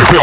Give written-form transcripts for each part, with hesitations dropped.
So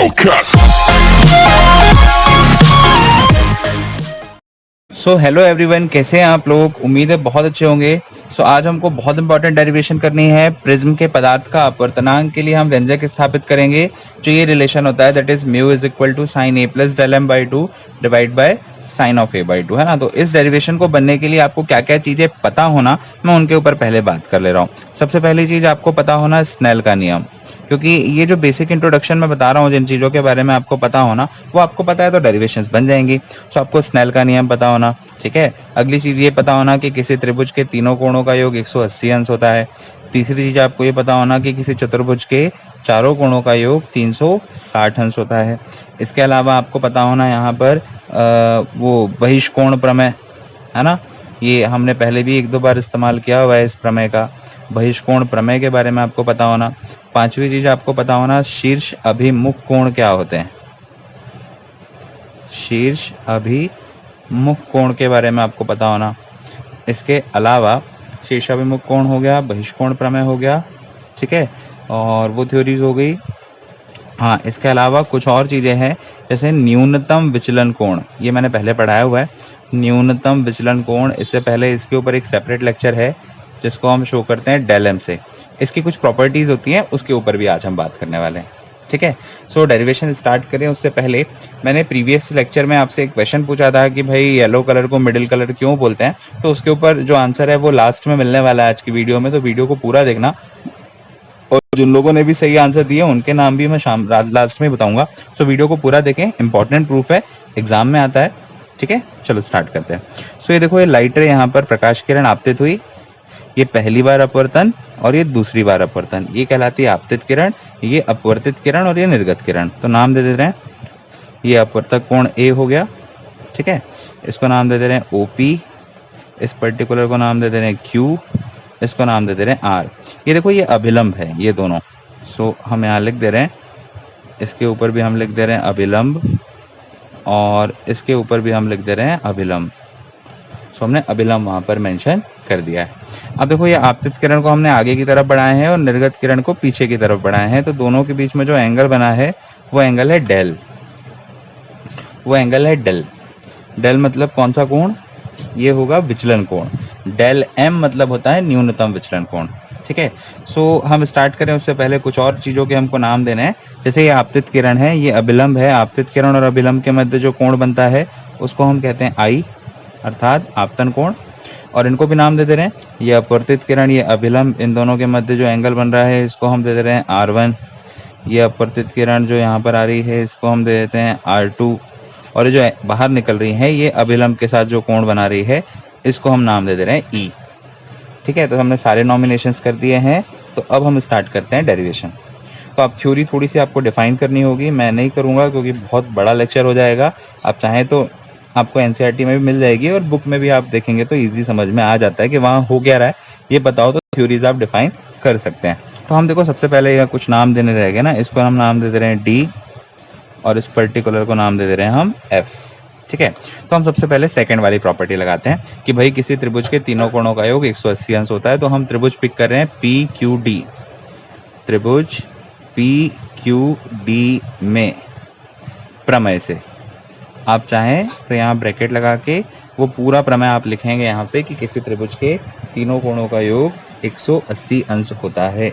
hello everyone, कैसे हैं आप लोग? उम्मीद है बहुत अच्छे होंगे। आज हमको बहुत इंपॉर्टेंट डेरिवेशन करनी है। प्रिज्म के पदार्थ का अपवर्तनांक के लिए हम व्यंजक स्थापित करेंगे। जो ये रिलेशन होता है that is mu is equal to sine A plus del M by two divide by sine of A by two, है ना। तो इस डेरिवेशन को बनने के लिए आपको क्या क्या चीजें पता होना, मैं उनके ऊपर पहले बात कर ले रहा हूँ। सबसे पहली चीज आपको पता होना स्नेल का नियम, क्योंकि ये जो बेसिक इंट्रोडक्शन में बता रहा हूँ, जिन चीज़ों के बारे में आपको पता होना वो आपको पता है तो डेरिवेशंस बन जाएंगी। आपको स्नेल का नियम पता होना, ठीक है। अगली चीज़ ये पता होना कि किसी त्रिभुज के तीनों कोणों का योग 180 अंश होता है। तीसरी चीज़ आपको ये पता होना कि किसी चतुर्भुज के चारों कोणों का योग 360 अंश होता है। इसके अलावा आपको पता होना यहाँ पर वो बहिष्कोण प्रमेय, है ना। ये हमने पहले भी एक दो बार इस्तेमाल किया हुआ है इस प्रमेय का। बहिष्कोण प्रमेय के बारे में आपको पता होना। पांचवी चीज आपको पता होना शीर्ष अभिमुख कोण क्या होते हैं। शीर्ष अभिमुख कोण के बारे में आपको पता होना। इसके अलावा शीर्षाभिमुख कोण हो गया, बहिष्कोण प्रमेय हो गया, ठीक है, और वो थ्योरीज हो गई। हाँ, इसके अलावा कुछ और चीजें हैं जैसे न्यूनतम विचलन कोण, ये मैंने पहले पढ़ाया हुआ है। न्यूनतम विचलन कोण, इससे पहले इसके ऊपर एक सेपरेट लेक्चर है जिसको हम शो करते हैं डेल एम से। इसकी कुछ प्रॉपर्टीज होती हैं, उसके ऊपर भी आज हम बात करने वाले हैं, ठीक है। डेरिवेशन स्टार्ट करें उससे पहले मैंने प्रीवियस लेक्चर में आपसे एक क्वेश्चन पूछा था कि भाई येलो कलर को मिडिल कलर क्यों बोलते हैं, तो उसके ऊपर जो आंसर है वो लास्ट में मिलने वाला है आज की वीडियो में, तो वीडियो को पूरा देखना। और जिन लोगों ने भी सही आंसर दिए उनके नाम भी मैं लास्ट में बताऊंगा। वीडियो को पूरा देखें, इंपॉर्टेंट प्रूफ है, एग्जाम में आता है, ठीक है। चलो स्टार्ट करते हैं। ये देखो, ये लाइट रे यहाँ पर प्रकाश किरण आपतित हुई, ये पहली बार अपवर्तन और ये दूसरी बार अपवर्तन, ये कहलाती है आपतित किरण, ये अपवर्तित किरण और ये निर्गत किरण। तो नाम दे दे रहे हैं, ये अपवर्तक कोण ए हो गया, ठीक है। इसको नाम दे दे रहे हैं ओपी, इस पर्टिकुलर को नाम दे दे रहे हैं क्यू, इसको नाम दे दे रहे हैं आर। ये देखो, ये अभिलंब है ये दोनों। हम यहाँ लिख दे रहे हैं, इसके ऊपर भी हम लिख दे रहे हैं अभिलंब और इसके ऊपर भी हम लिख दे रहे हैं अभिलंब। हमने अभिलंब वहां पर मेंशन कर दिया है। अब देखो, ये आपतित किरण को हमने आगे की तरफ बढ़ाए हैं और निर्गत किरण को पीछे की तरफ बढ़ाए हैं, तो दोनों के बीच में जो एंगल बना है वो एंगल है डेल, वो एंगल है डेल। डेल मतलब कौन सा कोण? ये होगा विचलन कोण। डेल एम मतलब होता है न्यूनतम विचलन कोण, ठीक है। हम स्टार्ट करें उससे पहले कुछ और चीजों के हमको नाम देने हैं। जैसे ये आपतित किरण है, ये अभिलंब है, आपतित किरण और अभिलंब के मध्य जो कोण बनता है उसको हम कहते हैं आई, अर्थात आपतन कोण। और इनको भी नाम दे दे रहे हैं, ये अपवर्तित किरण, ये अभिलंब, इन दोनों के मध्य जो एंगल बन रहा है इसको हम दे दे रहे हैं R1। ये अपवर्तित किरण जो यहाँ पर आ रही है इसको हम दे देते हैं R2, और जो बाहर निकल रही है ये अभिलंब के साथ जो कोण बना रही है इसको हम नाम दे दे रहे हैं E, ठीक है। तो हमने सारे नॉमिनेशंस कर दिए हैं। तो अब हम स्टार्ट करते हैं डेरिवेशन। तो आप थ्योरी थोड़ी सी आपको डिफाइन करनी होगी, मैं नहीं करूँगा क्योंकि बहुत बड़ा लेक्चर हो जाएगा। आप चाहें तो आपको एनसीईआरटी में भी मिल जाएगी और बुक में भी आप देखेंगे तो इजी समझ में आ जाता है कि वहाँ हो क्या रहा है, ये बताओ तो थ्योरीज आप डिफाइन कर सकते हैं। तो हम देखो, सबसे पहले यह कुछ नाम देने रहेंगे ना, इसको हम नाम दे दे रहे हैं डी और इस पर्टिकुलर को नाम दे दे रहे हैं हम एफ, ठीक है। तो हम सबसे पहले सेकंड वाली प्रॉपर्टी लगाते हैं कि भाई किसी त्रिभुज के तीनों कोणों का योग 180 अंश होता है। तो हम त्रिभुज पिक कर रहे हैं पी क्यू डी, त्रिभुज पी क्यू डी में प्रमेय से। आप चाहें तो यहाँ ब्रैकेट लगा के वो पूरा प्रमेय आप लिखेंगे यहाँ पे कि किसी त्रिभुज के तीनों कोणों का योग 180 अंश होता है,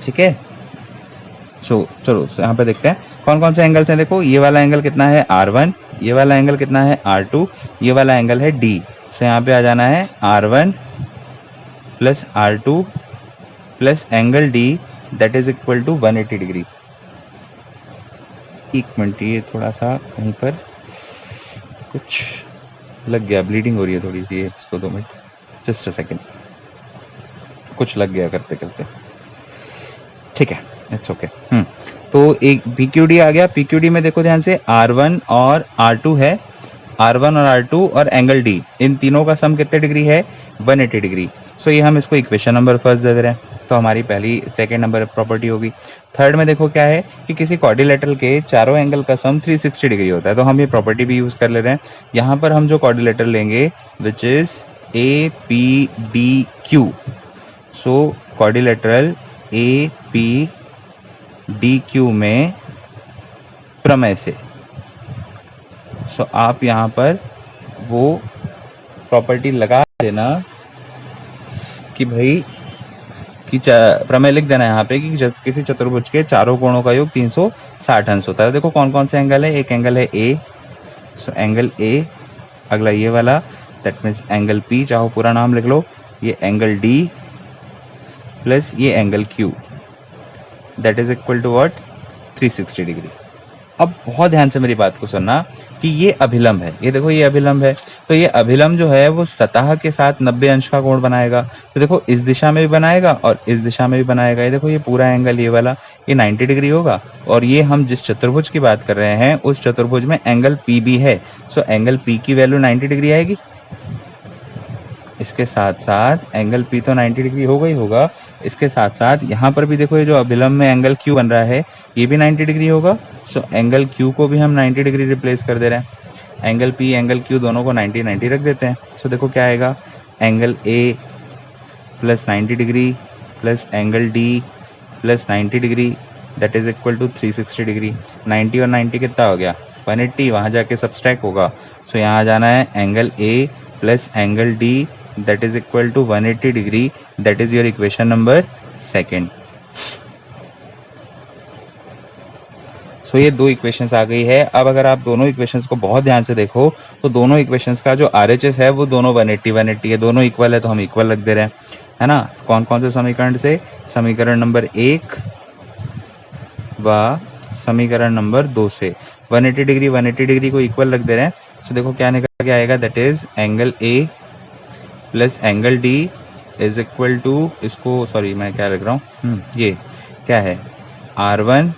ठीक है। चलो यहाँ पे देखते हैं कौन कौन से एंगल्स हैं। देखो, ये वाला एंगल कितना है R1, ये वाला एंगल कितना है R2, ये वाला एंगल है D। यहाँ पे आ जाना है R1 plus R2 plus angle D that is equal to 180 degree. एक मिनट, ये थोड़ा सा कहीं पर कुछ लग गया, ब्लीडिंग हो रही है थोड़ी सी, इसको 2 मिनट, जस्ट अ सेकेंड, कुछ लग गया करते करते, ठीक है, इट्स ओके। तो एक PQD आ गया। PQD में देखो ध्यान से, R1 और R2 है, R1 और R2 और एंगल D, इन तीनों का सम कितने डिग्री है? 180 डिग्री। ये हम इसको इक्वेशन नंबर फर्स्ट दे दे रहे हैं, तो हमारी पहली सेकेंड नंबर प्रॉपर्टी होगी। थर्ड में देखो क्या है कि किसी क्वाड्रिलेटरल के चारों एंगल का सम 360 डिग्री होता है, तो हम ये प्रॉपर्टी भी यूज कर ले रहे हैं। यहाँ पर हम जो क्वाड्रिलेटरल लेंगे which is APDQ, quadrilateral APDQ में प्रमेय से। सो आप यहाँ पर वो प्रॉपर्टी लगा देना कि भाई कि प्रमेय लिख देना यहाँ पे कि किसी चतुर्भुज के चारों कोणों का योग 360 अंश होता है। देखो कौन कौन से एंगल है, एक एंगल है ए, सो एंगल ए, अगला ये वाला दैट मीन्स एंगल पी, चाहो पूरा नाम लिख लो, ये एंगल डी प्लस ये angle Q, that is equal to what 360 degree. अब बहुत ध्यान से मेरी बात को सुनना कि ये अभिलंब है, ये देखो ये अभिलंब है, तो ये अभिलंब जो है वो सतह के साथ 90 अंश का कोण बनाएगा। तो देखो इस दिशा में भी बनाएगा और इस दिशा में भी बनाएगा। ये देखो ये पूरा एंगल ये वाला ये 90 डिग्री होगा। और ये हम जिस चतुर्भुज की बात कर रहे हैं उस चतुर्भुज में एंगल पी भी है, सो एंगल पी की वैल्यू 90 डिग्री आएगी। इसके साथ साथ एंगल पी तो 90 डिग्री होगा ही होगा, इसके साथ साथ यहाँ पर भी देखो ये जो अभिलंब में एंगल क्यू बन रहा है ये भी 90 डिग्री होगा। सो एंगल क्यू को भी हम 90 डिग्री रिप्लेस कर दे रहे हैं। एंगल पी एंगल क्यू दोनों को 90 90 रख देते हैं। सो देखो क्या आएगा, angle A plus 90 degree plus angle D plus 90 degree that is equal to 360 degree. 90 और 90 कितना हो गया 180, वहाँ जाके सब्सट्रैक्ट होगा। सो यहाँ जाना है angle A plus angle D that is equal to 180 degree, that is your equation number 2। सो ये दो इक्वेशंस आ गई है। अब अगर आप दोनों इक्वेशंस को बहुत ध्यान से देखो तो दोनों इक्वेशंस का जो RHS है वो दोनों 180 180 है, दोनों इक्वल है तो हम इक्वल रख दे रहे हैं, है ना। कौन कौन से समीकरण से, समीकरण नंबर 1 व समीकरण नंबर 2 से 180 डिग्री को इक्वल रख दे रहे हैं। सो देखो क्या निकल के आएगा, that is angle A plus angle D is equal to, इसको सॉरी मैं क्या लिख रहा हूँ, ये क्या है R1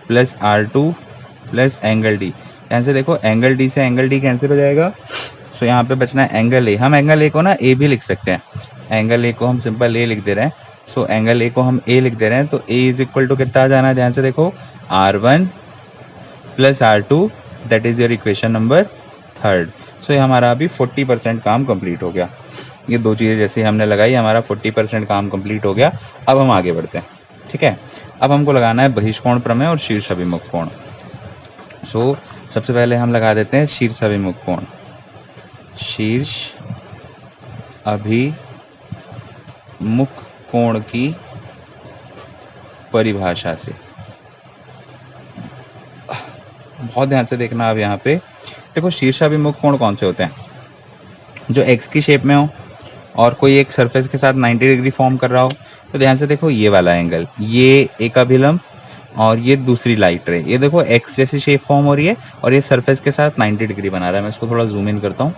plus R2 plus angle D. यहाँ से देखो एंगल डी से एंगल डी कैंसिल हो जाएगा। सो यहाँ पे बचना है एंगल ए। हम एंगल ए को ना ए भी लिख सकते हैं, एंगल ए को हम सिंपल ए लिख दे रहे हैं। सो एंगल ए को हम ए लिख दे रहे हैं तो ए इज इक्वल टू कितना आ जाना है, ध्यान से देखो R1 plus R2 that is your equation number 3। सो ये हमारा अभी 40% काम कंप्लीट हो गया। ये दो चीज़ें जैसे हमने लगाई हमारा 40% काम कंप्लीट हो गया। अब हम आगे बढ़ते हैं, ठीक है। अब हमको लगाना है बहिष्कोण प्रमेय और शीर्ष अभिमुख कोण। सो सबसे पहले हम लगा देते हैं शीर्ष अभिमुख कोण। शीर्ष अभिमुख कोण की परिभाषा से बहुत ध्यान से देखना। अब यहाँ पे देखो शीर्षाभिमुख कोण कौन से होते हैं, जो एक्स की शेप में हो और कोई एक सरफेस के साथ 90 डिग्री फॉर्म कर रहा हो। तो ध्यान से देखो ये वाला एंगल, ये एक अभिलंब और ये दूसरी लाइट रे, ये देखो एक्स जैसी शेप फॉर्म हो रही है और ये सरफेस के साथ 90 डिग्री बना रहा है। मैं इसको थोड़ा जूम इन करता हूँ,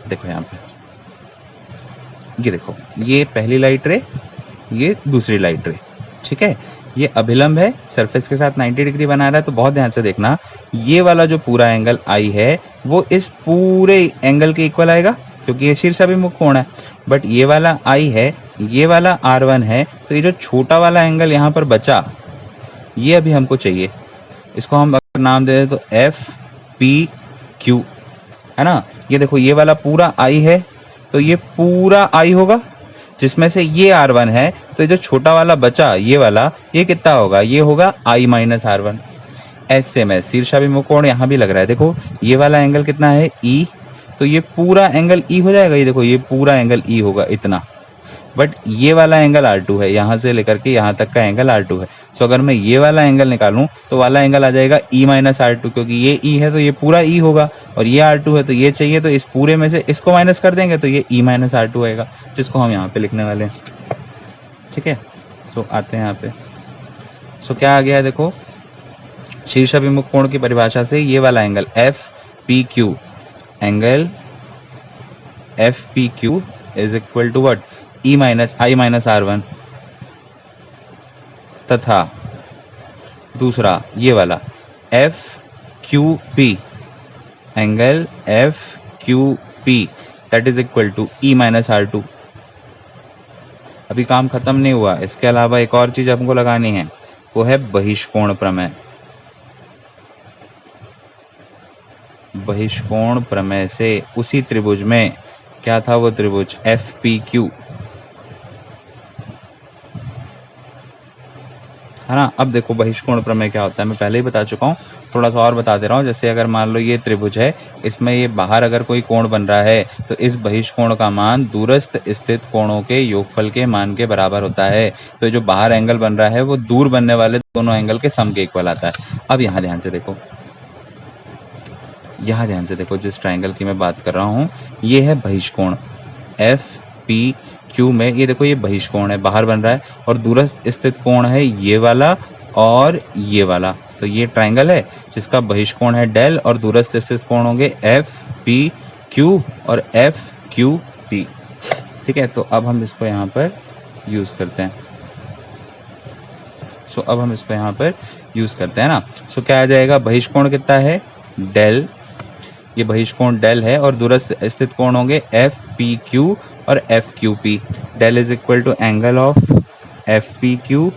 देखो यहाँ पे ये देखो ये पहली लाइट रे, ये दूसरी लाइट रे, ठीक है। ये अभिलंब है, सरफेस के साथ 90 डिग्री बना रहा है। तो बहुत ध्यान से देखना, ये वाला जो पूरा एंगल आई है वो इस पूरे एंगल के इक्वल आएगा क्योंकि ये शीर्षाभिमुख कोण है। बट ये वाला आई है, ये वाला R1 है, तो ये जो छोटा वाला एंगल यहाँ पर बचा ये अभी हमको चाहिए। इसको हम अगर नाम दे दें तो FPQ, है ना। ये देखो ये वाला पूरा आई है तो ये पूरा आई होगा, जिसमें से ये R1 है, तो ये जो छोटा वाला बचा ये वाला, ये कितना होगा, ये होगा I माइनस R1। ऐसे में शीर्षाभिमुख कोण यहाँ भी लग रहा है। देखो ये वाला एंगल कितना है E, तो ये पूरा एंगल E हो जाएगा। ये देखो ये पूरा एंगल E होगा इतना। बट ये वाला एंगल R2 है, यहाँ से लेकर के यहाँ तक का एंगल R2 है। सो अगर मैं ये वाला एंगल निकालूं तो वाला एंगल आ जाएगा E माइनस R2, क्योंकि ये E है तो ये पूरा E होगा और ये R2 है तो ये चाहिए, तो इस पूरे में से इसको माइनस कर देंगे तो ये E माइनस R2 आएगा, जिसको हम यहाँ पे लिखने वाले हैं, ठीक है। सो आते हैं यहाँ पे। सो क्या आ गया, देखो शीर्षाभिमुख कोण की परिभाषा से ये वाला angle FPQ, angle FPQ is equal to what, I minus R1, तथा दूसरा ये वाला FQP, angle FQP that is equal to E minus R2। अभी काम खत्म नहीं हुआ, इसके अलावा एक और चीज हमको लगानी है, वो है बहिष्कोण प्रमेय। बहिष्कोण प्रमेय से उसी त्रिभुज में, क्या था वो त्रिभुज, FPQ, है ना। अब देखो बहिष्कोण प्रमेय क्या होता है, मैं पहले ही बता चुका हूँ, थोड़ा सा और बता दे रहा हूँ। जैसे अगर मान लो ये त्रिभुज है, इसमें ये बाहर अगर कोई कोण बन रहा है तो इस बहिष्कोण का मान दूरस्थ स्थित कोणों के योगफल के मान के बराबर होता है। तो जो बाहर एंगल बन रहा है वो दूर बनने वाले दोनों एंगल के सम के इक्वल आता है। अब यहाँ ध्यान से देखो, यहाँ ध्यान से देखो, जिस ट्रायंगल की मैं बात कर रहा हूँ ये है बहिष्कोण एफ पी क्यू में। ये देखो ये बहिष्कोण है, बाहर बन रहा है, और दूरस्थ स्थित कोण है ये वाला और ये वाला। तो ये ट्रायंगल है जिसका बहिष्कोण है डेल और दूरस्थ स्थित कोण होंगे एफ पी क्यू और एफ क्यू पी। ठीक है, तो अब हम इसको यहाँ पर यूज करते हैं। अब हम इसको यहाँ पर यूज करते हैं ना। क्या आ जाएगा, बहिष्कोण कितना है डेल, ये बहिष्कोण डेल है, और दूरस्थ स्थित कोण होंगे एफ पी क्यू और F Q P. Del is equal to angle of F P Q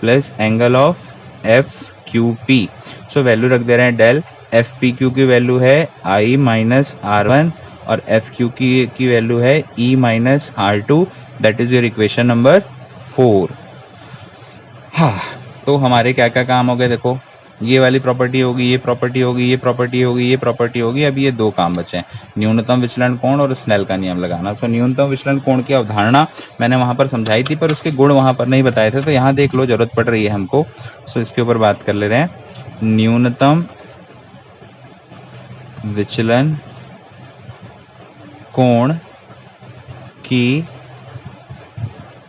plus angle of F Q P. Value रख दे रहे हैं डेल, एफ पी क्यू की वैल्यू है आई माइनस आर वन और F Q की value है e minus r two. That is your equation number 4। हाँ, तो हमारे क्या क्या काम हो गए, देखो ये वाली प्रॉपर्टी होगी, ये प्रॉपर्टी होगी, ये प्रॉपर्टी होगी, ये प्रॉपर्टी होगी। अब ये दो काम बचे हैं, न्यूनतम विचलन कोण और स्नेल का नियम लगाना। न्यूनतम विचलन कोण की अवधारणा मैंने वहां पर समझाई थी, पर उसके गुण वहां पर नहीं बताए थे, तो यहाँ देख लो, जरूरत पड़ रही है हमको। इसके ऊपर बात कर ले रहे हैं, न्यूनतम विचलन कोण की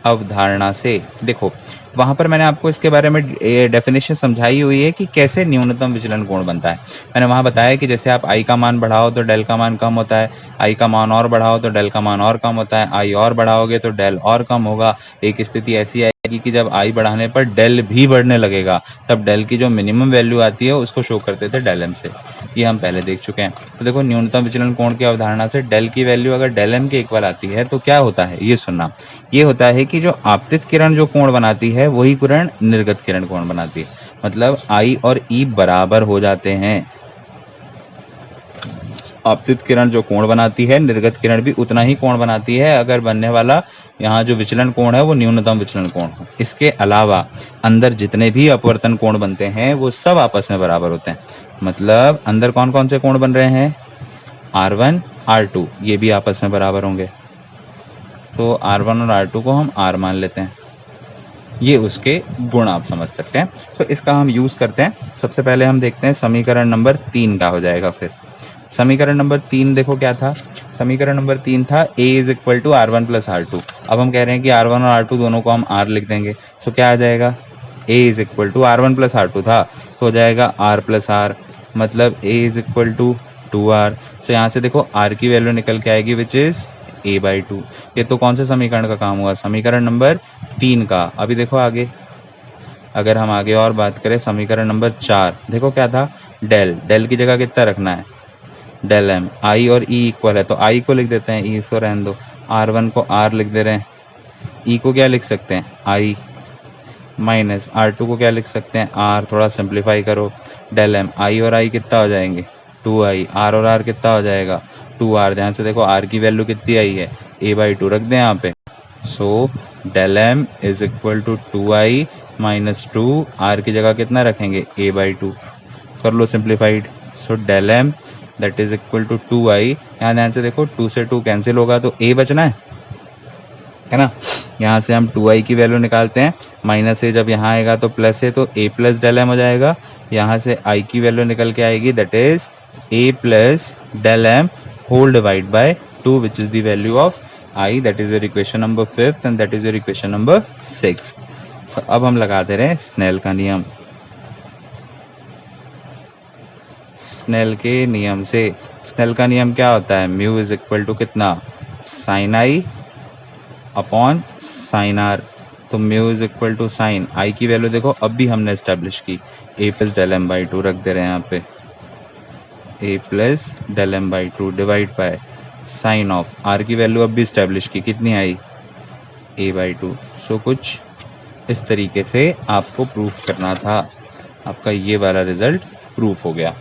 अवधारणा से। देखो वहां पर मैंने आपको इसके बारे में डेफिनेशन समझाई हुई है कि कैसे न्यूनतम विचलन कोण बनता है। मैंने वहां बताया कि जैसे आप आई का मान बढ़ाओ तो डेल का मान कम होता है, आई का मान और बढ़ाओ तो डेल का मान और कम होता है, आई और बढ़ाओगे तो डेल और कम होगा। एक स्थिति ऐसी आएगी कि जब आई बढ़ाने पर डेल भी बढ़ने लगेगा, तब डेल की जो मिनिमम वैल्यू आती है उसको शो करते थे डेल एम से। ये हम पहले देख चुके हैं। तो देखो न्यूनतम विचलन कोण की अवधारणा से डेल की वैल्यू अगर डेल एम के इक्वल आती है तो क्या होता है, ये सुनना। ये होता है कि जो आपतित किरण जो कोण बनाती है वही किरण निर्गत किरण कोण बनाती है। मतलब आई और ई बराबर हो जाते हैं। आपतित किरण जो कोण बनाती है, निर्गत किरण भी उतना ही कोण बनाती है अगर बनने वाला यहाँ जो विचलन कोण है वो न्यूनतम विचलन कोण हो। इसके अलावा अंदर जितने भी अपवर्तन कोण बनते हैं वो सब आपस में बराबर होते हैं। मतलब अंदर कौन कौन से कोण बन रहे हैं, R1 R2, ये भी आपस में बराबर होंगे। तो R1 और R2 को हम R मान लेते हैं। ये उसके गुण आप समझ सकते हैं। तो इसका हम यूज करते हैं। सबसे पहले हम देखते हैं समीकरण नंबर 3 का हो जाएगा। फिर समीकरण नंबर 3 देखो क्या था, समीकरण नंबर 3 था A is equal to R1 plus R2। अब हम कह रहे हैं कि R1 और R2 दोनों को हम R लिख देंगे। क्या आ जाएगा, A is equal to R1 plus R2 था तो हो जाएगा R प्लस R, मतलब A is equal to 2R। यहाँ से देखो R की वैल्यू निकल के आएगी विच इज A/2। ये तो कौन से समीकरण का काम हुआ, समीकरण नंबर 3 का। अभी देखो आगे, अगर हम आगे और बात करें समीकरण नंबर 4, देखो क्या था, डेल, डेल की जगह कितना रखना है, डेल एम। आई और ई इक्वल है तो आई को लिख देते हैं, ई इसको रहने दो। R1 को R लिख दे रहे हैं, ई को क्या लिख सकते हैं, आई, माइनस R2 को क्या लिख सकते हैं, R। थोड़ा सिंप्लीफाई करो, डेल एम, आई और आई कितना हो जाएंगे 2i, R और R कितना हो जाएगा 2R। ध्यान से देखो R की वैल्यू कितनी आई है, A/2 रख दें यहाँ पे। Del M is equal to 2i minus 2, R की जगह कितना रखेंगे A/2, कर लो simplified. Del M that is equal to 2i। यहाँ ध्यान से देखो 2 से 2 कैंसिल होगा तो A बचना है ना। यहाँ से हम 2i की वैल्यू निकालते हैं, माइनस ए जब यहाँ आएगा तो प्लस है तो A प्लस डेल एम हो जाएगा। यहाँ से i की वैल्यू निकल के आएगी that is A plus del m whole divide by 2 which is the value of i। That is your equation number 5 and that is your equation number 6। अब हम लगा दे रहे हैं स्नेल का नियम। स्नेल के नियम से, स्नेल का नियम क्या होता है, म्यू इज इक्वल टू कितना, sine i upon sine r. तो mu is equal to sine i की वैल्यू देखो अब भी हमने एस्टेब्लिश की, A plus del M by 2 रख दे रहे हैं यहाँ पे, A plus del M by 2 divide by sine of R की वैल्यू अब भी एस्टेब्लिश की, कितनी आई A/2। कुछ इस तरीके से आपको प्रूफ करना था, आपका ये वाला रिजल्ट प्रूफ हो गया।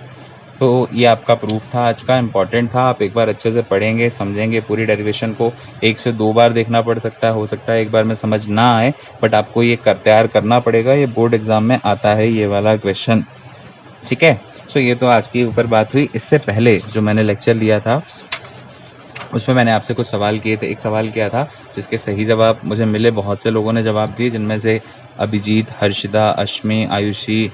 तो ये आपका प्रूफ था आज का, इम्पॉर्टेंट था। आप एक बार अच्छे से पढ़ेंगे, समझेंगे पूरी डेरिवेशन को। 1 से 2 बार देखना पड़ सकता है, हो सकता है एक बार में समझ ना आए, बट आपको ये तैयार करना पड़ेगा। ये बोर्ड एग्जाम में आता है ये वाला क्वेश्चन, ठीक है। सो ये तो आज की ऊपर बात हुई। इससे पहले जो मैंने लेक्चर लिया था उसमें मैंने आपसे कुछ सवाल किए थे। एक सवाल किया था जिसके सही जवाब मुझे मिले, बहुत से लोगों ने जवाब दिए, जिनमें से अभिजीत, हर्षिता, अश्मी, आयुषी,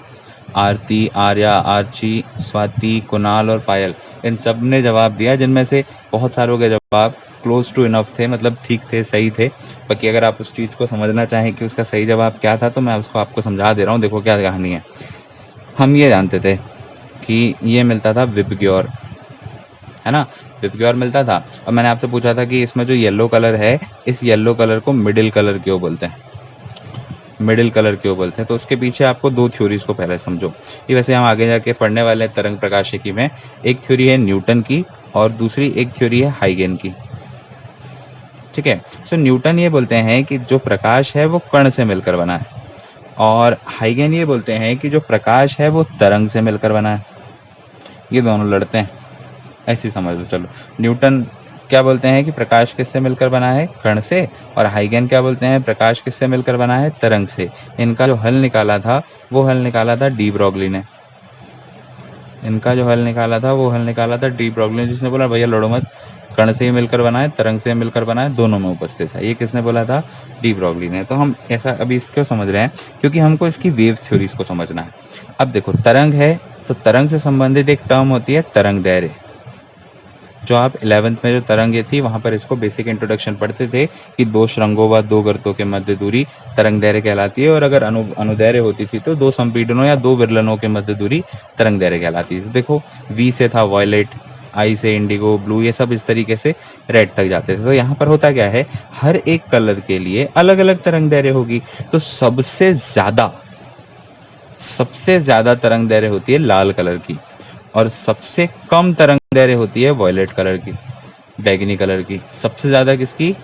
आरती, आर्या, आर्ची, स्वाति, कुणाल और पायल, इन सब ने जवाब दिया, जिनमें से बहुत सारों के जवाब क्लोज टू इनफ थे, मतलब ठीक थे, सही थे। बाकी अगर आप उस चीज़ को समझना चाहें कि उसका सही जवाब क्या था तो मैं उसको आपको समझा दे रहा हूँ। देखो क्या कहानी है। हम ये जानते थे कि ये मिलता था विबग्योर, है ना, विबग्योर मिलता था। और मैंने आपसे पूछा था कि इसमें जो येलो कलर है, इस येलो कलर को मिडिल कलर क्यों बोलते हैं, मिडिल कलर क्यों बोलते हैं। तो उसके पीछे आपको 2 थ्योरीज को पहले समझो। ये वैसे हम आगे जाके पढ़ने वाले हैं तरंग प्रकाशिकी में। एक थ्योरी है न्यूटन की और दूसरी एक थ्योरी है हाइगेन की, ठीक है। सो न्यूटन ये बोलते हैं कि जो प्रकाश है वो कण से मिलकर बना है, और हाइगेन ये बोलते हैं कि जो प्रकाश है वो तरंग से मिलकर बना है। ये दोनों लड़ते हैं, ऐसी समझ लो। चलो, न्यूटन क्या बोलते हैं कि प्रकाश किससे मिलकर बना है, कण से, और हाइगेन क्या बोलते हैं, प्रकाश किससे मिलकर बना है, तरंग से। इनका जो हल निकाला था वो हल निकाला था डी ब्रॉगली ने। इनका जो हल निकाला था वो हल निकाला था डी ब्रॉगली ने, जिसने बोला भैया लड़ो मत, कण से ही मिलकर बना है, तरंग से मिलकर बना है, दोनों में उपस्थित है। ये किसने बोला था, डी ब्रॉगली ने। तो हम ऐसा अभी इसको समझ रहे हैं क्योंकि हमको इसकी वेव थ्योरीज को समझना है। अब देखो, तरंग है तो तरंग से संबंधित एक टर्म होती है तरंग दैर्घ्य। जो आप 11th में जो तरंग थी वहां पर इसको बेसिक इंट्रोडक्शन पढ़ते थे कि 2 श्रृंगों व 2 गर्तों के मध्य दूरी तरंग दैर्घ्य कहलाती है, और अगर अनुदैर्घ्य होती थी तो 2 संपीड़नों या 2 विरलनों के मध्य दूरी तरंग दैर्घ्य कहलाती थी। देखो, वी से था वॉयलेट, आई से इंडिगो, ब्लू, ये सब इस तरीके से रेड तक जाते थे। तो यहाँ पर होता क्या है, हर एक कलर के लिए अलग अलग तरंग दैर्घ्य होगी। तो सबसे ज्यादा तरंग दैर्घ्य होती है लाल कलर की, और सबसे कम तरंग दैर्घ्य होती है वॉयलेट कलर की, बैगनी कलर की। सबसे ज्यादा किसकी,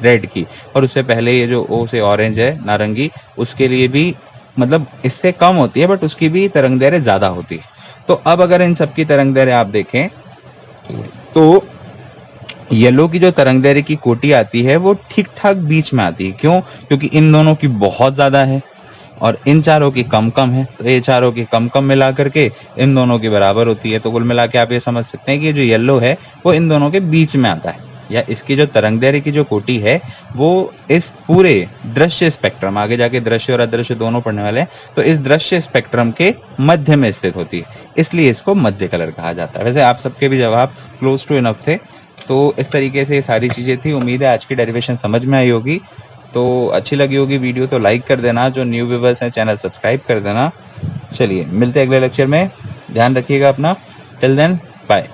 रेड की। और उससे पहले ये जो ओ से ऑरेंज है, नारंगी, उसके लिए भी मतलब इससे कम होती है, बट उसकी भी तरंग दैर्घ्य ज्यादा होती है। तो अब अगर इन सबकी तरंग दैर्घ्य आप देखें तो येलो की जो तरंग दैर्घ्य की कोटि आती है वो ठीक ठाक बीच में आती है। क्यों, क्योंकि इन दोनों की बहुत ज्यादा है और इन चारों की कम कम है, तो ये चारों की कम कम मिला करके इन दोनों की बराबर होती है। तो कुल मिला के आप ये समझ सकते हैं कि जो येलो है वो इन दोनों के बीच में आता है, या इसकी जो तरंग दैर्घ्य की जो कोटि है वो इस पूरे दृश्य स्पेक्ट्रम, आगे जाके दृश्य और अदृश्य दोनों पढ़ने वाले हैं, तो इस दृश्य स्पेक्ट्रम के मध्य में स्थित होती है, इसलिए इसको मध्य कलर कहा जाता है। वैसे आप सबके भी जवाब क्लोज टू इनफ थे। तो इस तरीके से ये सारी चीजें थी। उम्मीद है आज की डेरिवेशन समझ में आई होगी। तो अच्छी लगी होगी वीडियो तो लाइक कर देना, जो न्यू व्यूवर्स हैं चैनल सब्सक्राइब कर देना। चलिए मिलते हैं अगले लेक्चर में, ध्यान रखिएगा अपना। Till then bye.